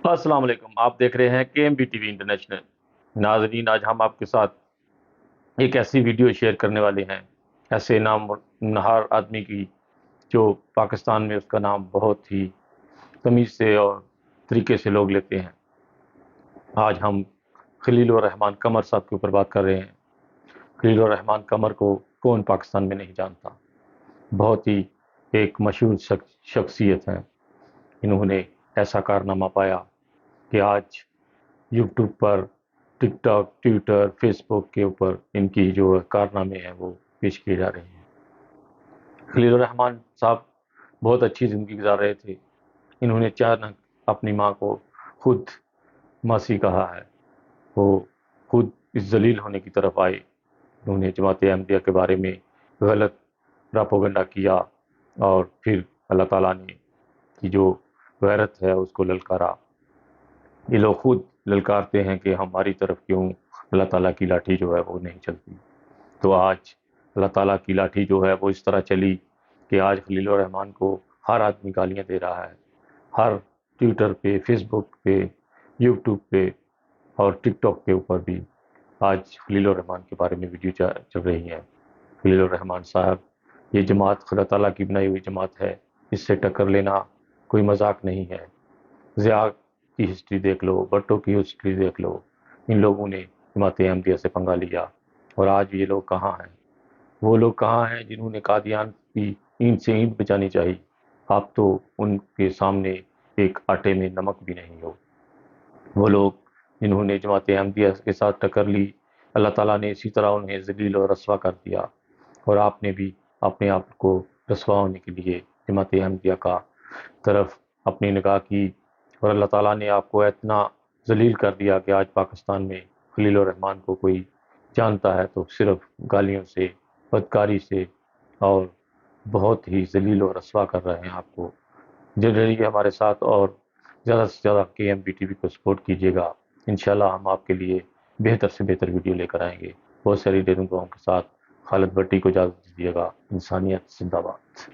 السلام علیکم، آپ دیکھ رہے ہیں کے M B T V international. ناظرین، آج ہم آپ کے ساتھ ایک ایسی ویڈیو شیئر کرنے والے ہیں، ایسے نام نہار آدمی کی جو پاکستان میں اس کا نام بہت ہی تمیز سے اور طریقے سے لوگ لیتے ہیں۔ آج ہم خلیل الرحمن قمر صاحب کے اوپر بات کر رہے ہیں۔ خلیل الرحمن قمر کو کون پاکستان میں نہیں جانتا؟ بہت ہی ایک مشہور شخصیت ہیں۔ انہوں نے ایسا کارنامہ پایا کہ آج یوٹیوب پر، ٹک ٹاک، ٹویٹر، فیس بک کے اوپر ان کی جو کارنامے ہیں وہ پیش کیے جا رہے ہیں۔ خلیل الرحمن صاحب بہت اچھی زندگی گزار رہے تھے۔ انہوں نے اچانک اپنی ماں کو خود ماسی کہا ہے۔ وہ خود اس ذلیل ہونے کی طرف آئے۔ انہوں نے جماعت احمدیہ کے بارے میں غلط پراپوگنڈا کیا اور پھر اللہ تعالیٰ نے کی جو غیرت ہے اس کو للکارا۔ یہ لوگ خود للکارتے ہیں کہ ہماری طرف کیوں اللہ تعالیٰ کی لاٹھی جو ہے وہ نہیں چلتی۔ تو آج اللہ تعالیٰ کی لاٹھی جو ہے وہ اس طرح چلی کہ آج خلیل الرحمن کو ہر آدمی گالیاں دے رہا ہے۔ ہر ٹویٹر پہ، فیس بک پہ، یوٹیوب پہ اور ٹک ٹاک کے اوپر بھی آج خلیل الرحمن کے بارے میں ویڈیو چل رہی ہیں۔ خلیل الرحمن صاحب، یہ جماعت خدا تعالیٰ کی بنائی ہوئی جماعت ہے، اس سے ٹکر لینا کوئی مذاق نہیں ہے۔ ضیاء کی ہسٹری دیکھ لو، بھٹو کی ہسٹری دیکھ لو، ان لوگوں نے جماعت احمدیہ سے پنگا لیا، اور آج یہ لوگ کہاں ہیں؟ وہ لوگ کہاں ہیں جنہوں نے قادیان کی اینٹ سے اینٹ بچانی چاہی؟ آپ تو ان کے سامنے ایک آٹے میں نمک بھی نہیں ہو۔ وہ لوگ جنہوں نے جماعت احمدیہ کے ساتھ ٹکر لی، اللہ تعالیٰ نے اسی طرح انہیں ذلیل اور رسوا کر دیا، اور آپ نے بھی اپنے آپ کو رسوا ہونے کے لیے جماعت احمدیہ کا طرف اپنی نگاہ کی، اور اللہ تعالیٰ نے آپ کو اتنا ذلیل کر دیا کہ آج پاکستان میں خلیل الرحمن کو کوئی جانتا ہے تو صرف گالیوں سے، بدکاری سے، اور بہت ہی ذلیل و رسوا کر رہے ہیں آپ کو۔ جنرلی ہمارے ساتھ اور زیادہ سے زیادہ کے ایم بی ٹی وی کو سپورٹ کیجیے گا۔ انشاءاللہ ہم آپ کے لیے بہتر سے بہتر ویڈیو لے کر آئیں گے۔ بہت ساری دعاؤں کے ساتھ خالد بٹی کو اجازت دیجیے گا۔ انسانیت زندہ باد۔